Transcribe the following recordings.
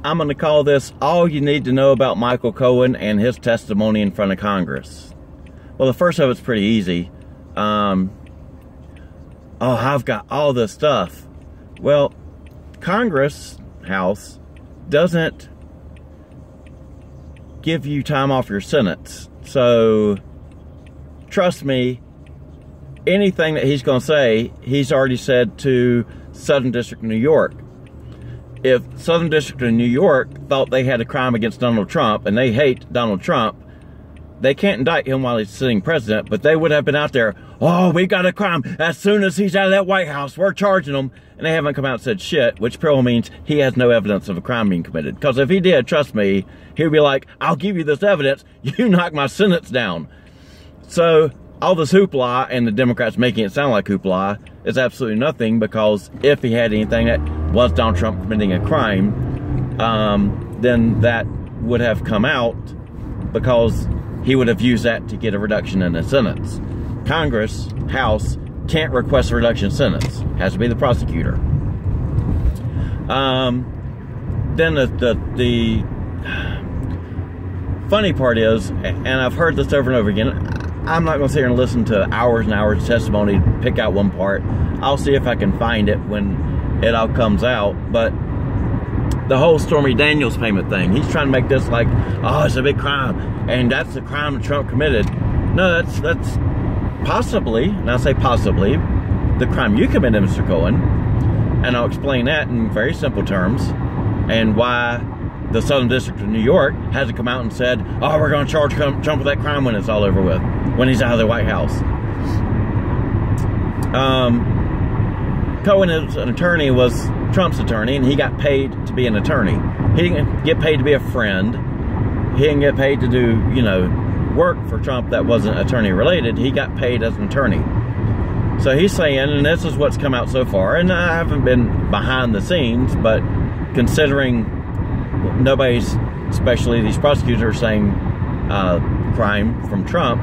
I'm going to call this All You Need to Know About Michael Cohen and His Testimony in Front of Congress. Well, the first of it's pretty easy. Oh, I've got all this stuff. Well, Congress House doesn't give you time off your sentence. So, trust me, anything that he's going to say, he's already said to Southern District of New York. If Southern District of New York thought they had a crime against Donald Trump and they hate Donald Trump, they can't indict him while he's sitting president, but they would have been out there, oh, we got a crime. As soon as he's out of that White House, we're charging him. And they haven't come out and said shit, which probably means he has no evidence of a crime being committed. Because if he did, trust me, he'd be like, I'll give you this evidence. You knock my sentence down. So all this hoopla and the Democrats making it sound like hoopla is absolutely nothing, because if he had anything that was Donald Trump committing a crime, then that would have come out, because he would have used that to get a reduction in his sentence. Congress, House, can't request a reduction in sentence. Has to be the prosecutor. Then the funny part is, and I've heard this over and over again, I'm not going to sit here and listen to hours and hours of testimony, pick out one part. I'll see if I can find it when it all comes out. But the whole Stormy Daniels payment thing, he's trying to make this like, oh, it's a big crime, and that's the crime that Trump committed. No, that's possibly, and I say possibly, the crime you committed, Mr. Cohen. And I'll explain that in very simple terms, and why the Southern District of New York hasn't come out and said, oh, we're going to charge Trump with that crime when it's all over with, when he's out of the White House. Cohen, as an attorney, was Trump's attorney, and he got paid to be an attorney. He didn't get paid to be a friend. He didn't get paid to do, you know, work for Trump that wasn't attorney related. He got paid as an attorney. So he's saying, and this is what's come out so far, and I haven't been behind the scenes, but considering nobody's, especially these prosecutors, are saying crime from Trump,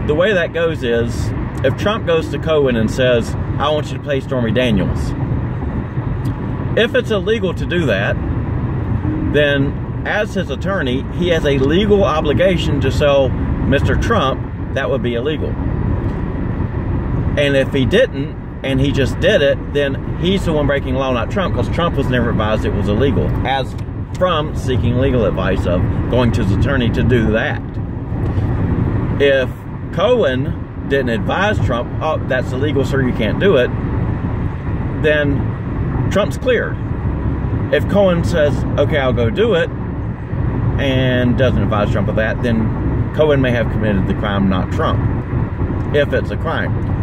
the way that goes is, if Trump goes to Cohen and says, I want you to pay Stormy Daniels, if it's illegal to do that, then as his attorney, he has a legal obligation to sell Mr. Trump. That would be illegal. And if he didn't, and he just did it, then he's the one breaking law, not Trump, because Trump was never advised it was illegal, as from seeking legal advice of going to his attorney to do that. If Cohen didn't advise Trump, oh, that's illegal, sir, you can't do it, then Trump's cleared. If Cohen says, okay, I'll go do it, and doesn't advise Trump of that, then Cohen may have committed the crime, not Trump, if it's a crime.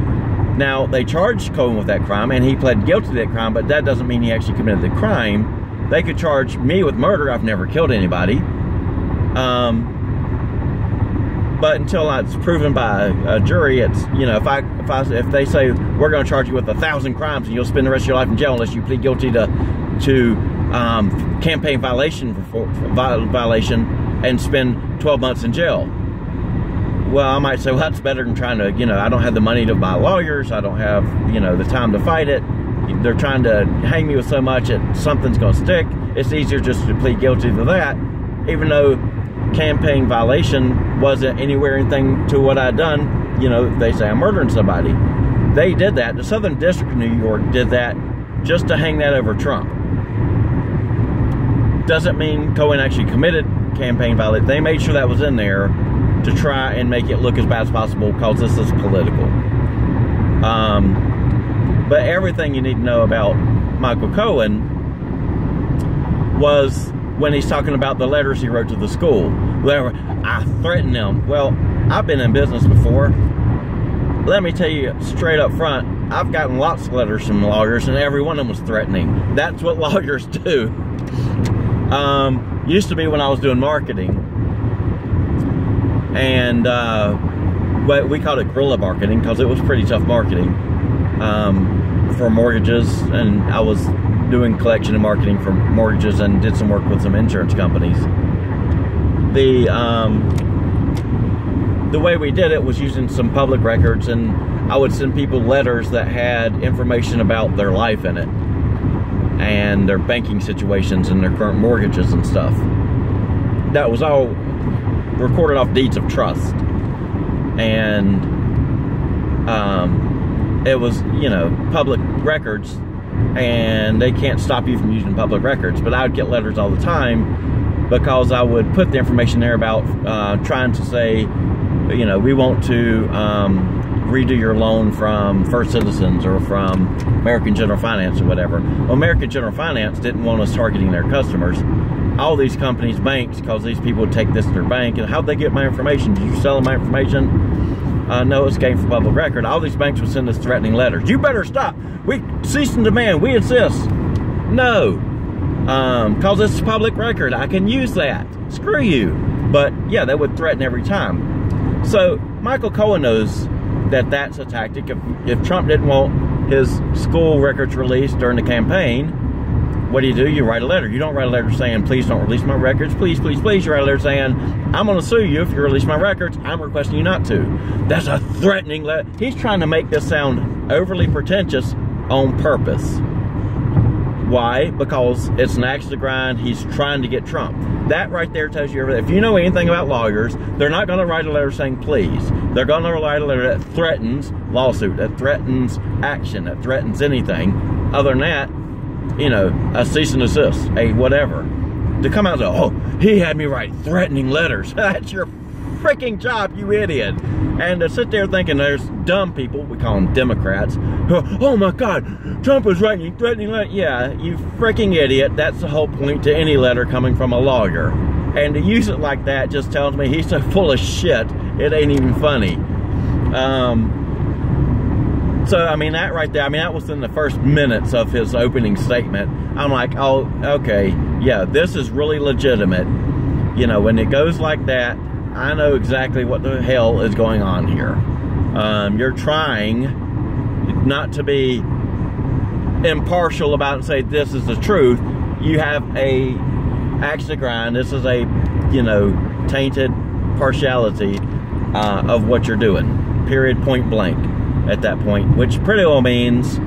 Now, they charged Cohen with that crime, and he pled guilty to that crime, but that doesn't mean he actually committed the crime. They could charge me with murder. I've never killed anybody. But until it's proven by a jury, it's, you know, if they say, we're going to charge you with 1,000 crimes and you'll spend the rest of your life in jail unless you plead guilty to campaign violation and spend 12 months in jail. Well, I might say, well, that's better than trying to, you know, I don't have the money to buy lawyers. I don't have, you know, the time to fight it. They're trying to hang me with so much that something's going to stick. It's easier just to plead guilty to that, even though campaign violation wasn't anywhere anything to what I'd done. You know, they say I'm murdering somebody. They did that. The Southern District of New York did that just to hang that over Trump. Doesn't mean Cohen actually committed campaign violation. They made sure that was in there to try and make it look as bad as possible, because this is political. But everything you need to know about Michael Cohen was when he's talking about the letters he wrote to the school. Where I threatened them. Well, I've been in business before. Let me tell you straight up front, I've gotten lots of letters from lawyers, and every one of them was threatening. That's what lawyers do. Used to be when I was doing marketing, and we called it guerrilla marketing because it was pretty tough marketing for mortgages, and I was doing collection and marketing for mortgages and did some work with some insurance companies. The way we did it was using some public records, and I would send people letters that had information about their life in it. And and their banking situations and their current mortgages and stuff. That was all recorded off deeds of trust. And it was, you know, public records, and they can't stop you from using public records. But I would get letters all the time because I would put the information there about trying to say, you know, we want to redo your loan from First Citizens or from American General Finance or whatever. Well, American General Finance didn't want us targeting their customers. All these companies, banks, because these people would take this to their bank. And how'd they get my information? Did you sell them my information? No, it's came from public record. All these banks would send us threatening letters. You better stop. We cease and demand. We insist. No, because it's public record. I can use that. Screw you. But yeah, they would threaten every time. So Michael Cohen knows that that's a tactic. If Trump didn't want his school records released during the campaign, what do? You write a letter. You don't write a letter saying, please don't release my records. Please, please, please. You write a letter saying, I'm going to sue you if you release my records. I'm requesting you not to. That's a threatening letter. He's trying to make this sound overly pretentious on purpose. Why? Because it's an axe to grind. He's trying to get Trump. That right there tells you everything. If you know anything about lawyers, they're not going to write a letter saying please. They're going to write a letter that threatens lawsuit, that threatens action, that threatens anything. Other than that, you know, a cease and desist, a whatever. To come out and say, oh, he had me write threatening letters. That's your freaking job, you idiot. And to sit there thinking there's dumb people, we call them Democrats, who, oh my God, Trump was writing threatening letters. Yeah, you freaking idiot. That's the whole point to any letter coming from a lawyer. And to use it like that just tells me he's so full of shit, it ain't even funny. So, I mean, that right there, I mean, that was in the first minutes of his opening statement. I'm like, oh, okay, yeah, this is really legitimate. You know, when it goes like that, I know exactly what the hell is going on here. You're trying not to be impartial about it and say this is the truth. You have a axe to grind. This is a, you know, tainted partiality of what you're doing. Period, point blank at that point, which pretty well means,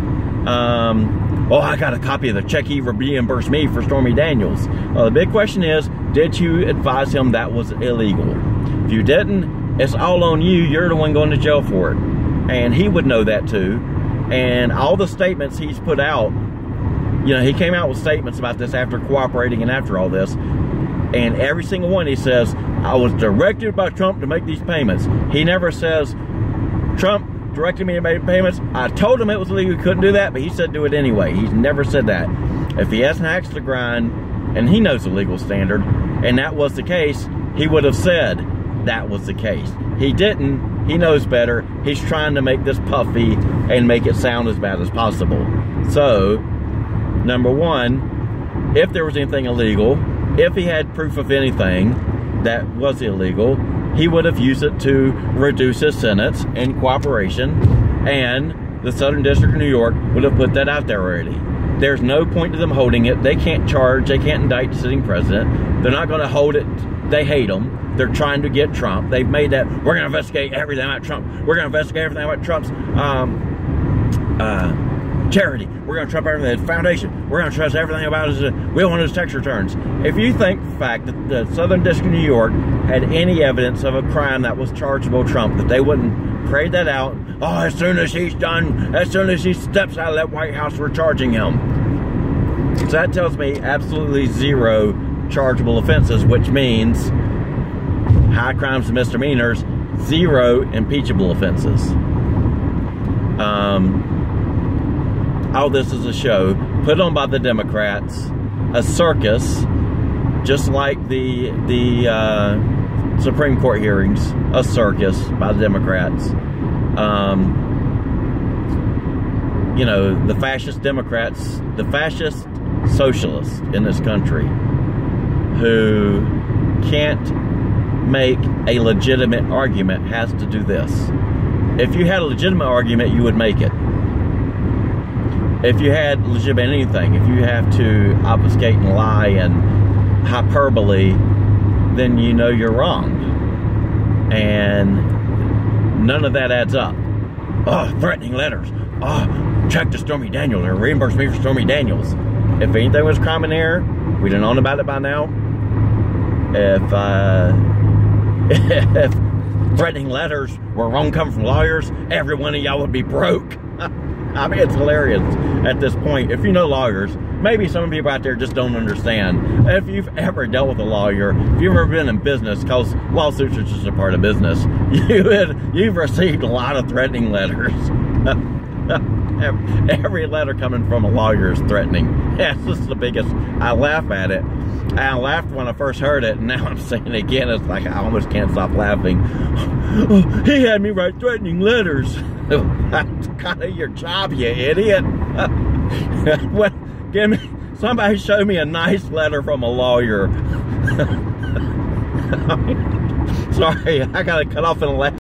oh, I got a copy of the check he reimbursed me for Stormy Daniels. Well, the big question is, did you advise him that was illegal? If you didn't, it's all on you. You're the one going to jail for it. And he would know that too. And all the statements he's put out, you know, he came out with statements about this after cooperating and after all this. And every single one he says, I was directed by Trump to make these payments. He never says, Trump directed me to make payments. I told him it was illegal, he couldn't do that, but he said do it anyway. He's never said that. If he has an axe to grind, and he knows the legal standard, and that was the case, he would have said that was the case. He didn't. He knows better. He's trying to make this puffy and make it sound as bad as possible. So, number one, if there was anything illegal, if he had proof of anything that was illegal, he would have used it to reduce his sentence in cooperation, and the Southern District of New York would have put that out there already. There's no point to them holding it. They can't charge. They can't indict the sitting president. They're not going to hold it. They hate him. They're trying to get Trump. They've made that, we're going to investigate everything about Trump. We're going to investigate everything about Trump's charity. We're going to trust everything, his foundation. We're going to trust everything about his, we don't want his tax returns. If you think the fact that the Southern District of New York had any evidence of a crime that was chargeable Trump, that they wouldn't parade that out, oh, as soon as he's done, as soon as he steps out of that White House, we're charging him. So that tells me absolutely zero chargeable offenses, which means high crimes and misdemeanors, zero impeachable offenses. All this is a show put on by the Democrats, a circus, just like the Supreme Court hearings, a circus by the Democrats. You know, the fascist Democrats, the fascist socialists in this country who can't make a legitimate argument has to do this. If you had a legitimate argument, you would make it. If you had legitimate anything, if you have to obfuscate and lie and hyperbole, then you know you're wrong. And none of that adds up. Oh, threatening letters. Oh, check to Stormy Daniels or reimburse me for Stormy Daniels. If anything was crime and error, we'd have known about it by now. If threatening letters were wrong coming from lawyers, every one of y'all would be broke. I mean, it's hilarious at this point. If you know lawyers, maybe some people out there just don't understand. If you've ever dealt with a lawyer, if you've ever been in business, because lawsuits are just a part of business, you've received a lot of threatening letters. Every letter coming from a lawyer is threatening. That's just the biggest. I laugh at it. I laughed when I first heard it, and now I'm saying it again. It's like I almost can't stop laughing. Oh, he had me write threatening letters. That's kind of your job, you idiot. Well, somebody show me a nice letter from a lawyer. Sorry, I gotta cut off in a laugh.